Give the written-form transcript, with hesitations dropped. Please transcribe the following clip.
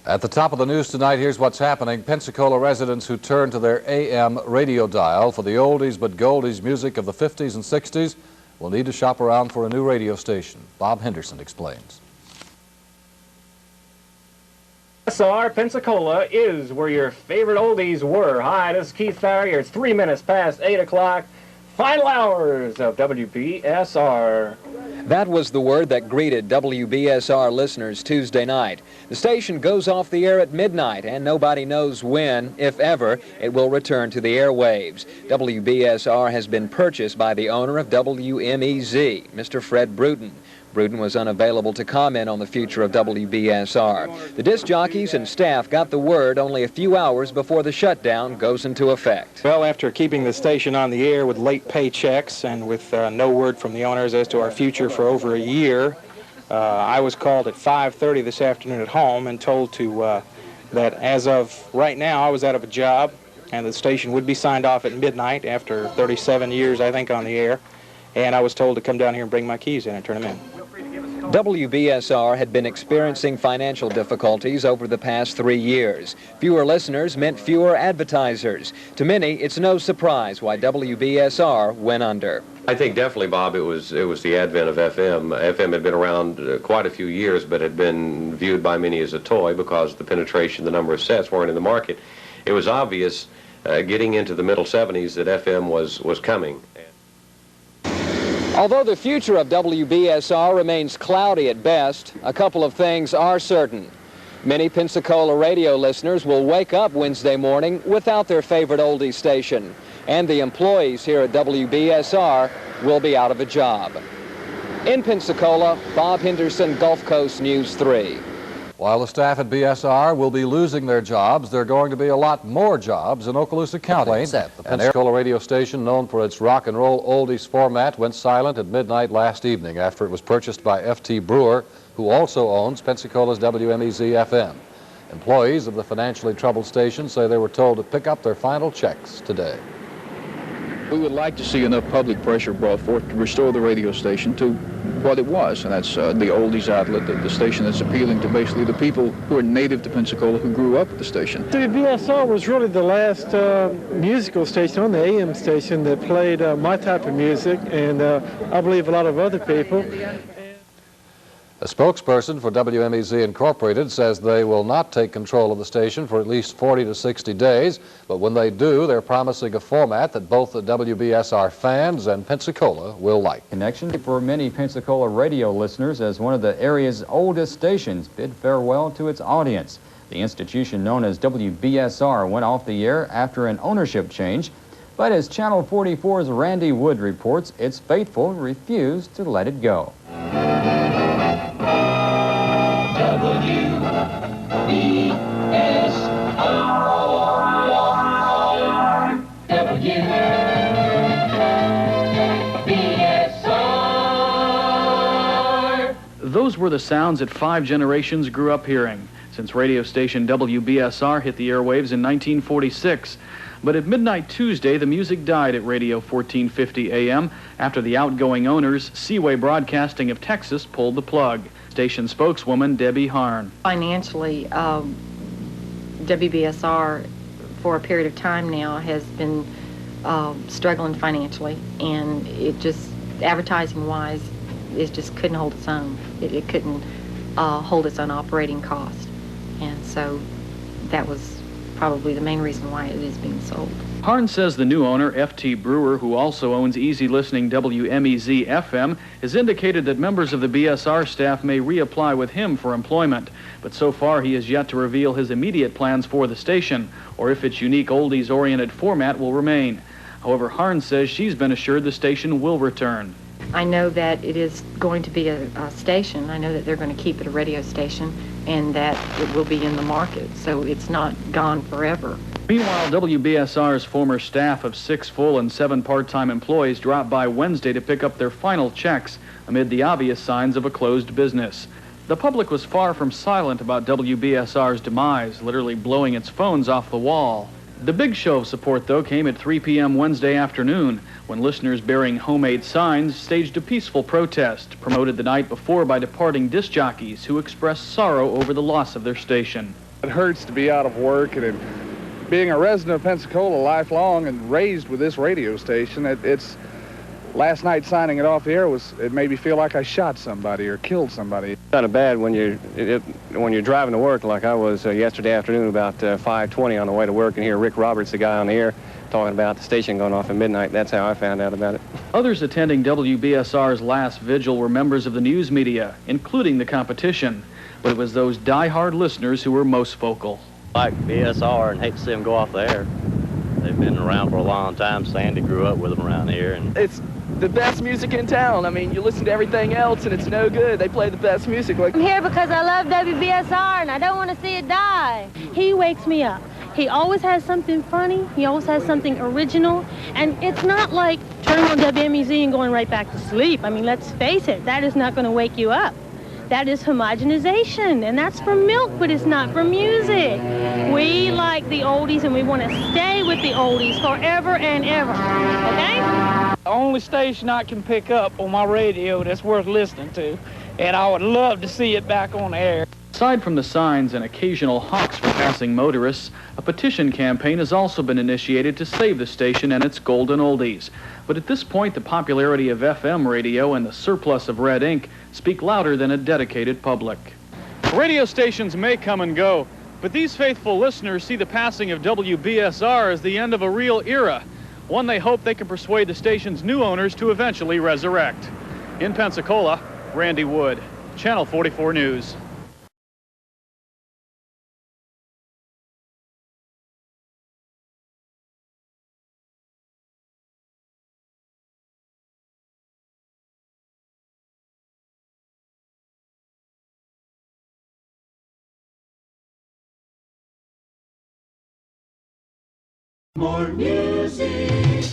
At the top of the news tonight, here's what's happening. Pensacola residents who turn to their AM radio dial for the oldies but goldies music of the 50s and 60s will need to shop around for a new radio station. Bob Henderson explains. WBSR Pensacola is where your favorite oldies were. Hi, this is Keith Farrier. It's 3 minutes past 8 o'clock. Final hours of WBSR. That was the word that greeted WBSR listeners Tuesday night. The station goes off the air at midnight, and nobody knows when, if ever, it will return to the airwaves. WBSR has been purchased by the owner of WMEZ, Mr. Fred Bruton. Bruton was unavailable to comment on the future of WBSR. The disc jockeys and staff got the word only a few hours before the shutdown goes into effect. Well, after keeping the station on the air with late paychecks and with no word from the owners as to our future for over a year, I was called at 5:30 this afternoon at home and told that as of right now I was out of a job and the station would be signed off at midnight after 37 years, I think, on the air. And I was told to come down here and bring my keys in and turn them in. WBSR had been experiencing financial difficulties over the past 3 years. Fewer listeners meant fewer advertisers. To many, it's no surprise why WBSR went under. I think definitely, Bob, it was the advent of FM. FM had been around quite a few years, but had been viewed by many as a toy because the penetration, the number of sets weren't in the market. It was obvious getting into the middle 70s that FM was coming. Although the future of WBSR remains cloudy at best, a couple of things are certain. Many Pensacola radio listeners will wake up Wednesday morning without their favorite oldie station, and the employees here at WBSR will be out of a job. In Pensacola, Bob Henderson, Gulf Coast News 3. While the staff at BSR will be losing their jobs, there are going to be a lot more jobs in Okaloosa County. The Pensacola radio station, known for its rock and roll oldies format, went silent at midnight last evening after it was purchased by F.T. Brewer, who also owns Pensacola's WMEZ-FM. Employees of the financially troubled station say they were told to pick up their final checks today. We would like to see enough public pressure brought forth to restore the radio station to what it was, and that's the oldies outlet, the station that's appealing to basically the people who are native to Pensacola who grew up at the station. WBSR was really the last musical station on the AM station that played my type of music, and I believe a lot of other people. A spokesperson for WMEZ Incorporated says they will not take control of the station for at least 40 to 60 days, but when they do, they're promising a format that both the WBSR fans and Pensacola will like. Connection for many Pensacola radio listeners as one of the area's oldest stations bid farewell to its audience. The institution known as WBSR went off the air after an ownership change, but as Channel 44's Randy Wood reports, its faithful refused to let it go. Those were the sounds that 5 generations grew up hearing since radio station WBSR hit the airwaves in 1946. But at midnight Tuesday, the music died at Radio 1450 AM after the outgoing owners, Seaway Broadcasting of Texas, pulled the plug. Station spokeswoman Debbie Harn. Financially, WBSR for a period of time now has been struggling financially, and it just, advertising-wise, it just couldn't hold its own. It couldn't hold its own operating cost, and so that was probably the main reason why it is being sold. Harn says the new owner, F.T. Brewer, who also owns easy listening WMEZ-FM, has indicated that members of the BSR staff may reapply with him for employment. But so far he has yet to reveal his immediate plans for the station, or if its unique oldies-oriented format will remain. However, Harn says she's been assured the station will return. I know that it is going to be a station. I know that they're going to keep it a radio station, and that it will be in the market, so it's not gone forever. Meanwhile, WBSR's former staff of 6 full and 7 part-time employees dropped by Wednesday to pick up their final checks amid the obvious signs of a closed business. The public was far from silent about WBSR's demise, literally blowing its phones off the wall. The big show of support, though, came at 3 p.m. Wednesday afternoon, when listeners bearing homemade signs staged a peaceful protest, promoted the night before by departing disc jockeys who expressed sorrow over the loss of their station. It hurts to be out of work, and being a resident of Pensacola lifelong and raised with this radio station, it's last night signing it off the air it made me feel like I shot somebody or killed somebody. Kind of bad when you're driving to work like I was yesterday afternoon about 5:20 on the way to work, and hear Rick Roberts, the guy on the air, talking about the station going off at midnight. That's how I found out about it. Others attending WBSR's last vigil were members of the news media, including the competition. But it was those die-hard listeners who were most vocal. Like BSR and hate to see them go off the air. They've been around for a long time. Sandy grew up with them around here. And it's the best music in town. I mean, you listen to everything else and it's no good. They play the best music. I'm here because I love WBSR and I don't want to see it die. He wakes me up. He always has something funny. He always has something original. And it's not like turning on WMEZ and going right back to sleep. I mean, let's face it, that is not going to wake you up. That is homogenization, and that's for milk, but it's not for music. We like the oldies, and we want to stay with the oldies forever and ever, okay? The only station I can pick up on my radio that's worth listening to, and I would love to see it back on the air. Aside from the signs and occasional honks for passing motorists, a petition campaign has also been initiated to save the station and its golden oldies. But at this point, the popularity of FM radio and the surplus of red ink speak louder than a dedicated public. Radio stations may come and go, but these faithful listeners see the passing of WBSR as the end of a real era, one they hope they can persuade the station's new owners to eventually resurrect. In Pensacola, Randy Wood, Channel 44 News. More music.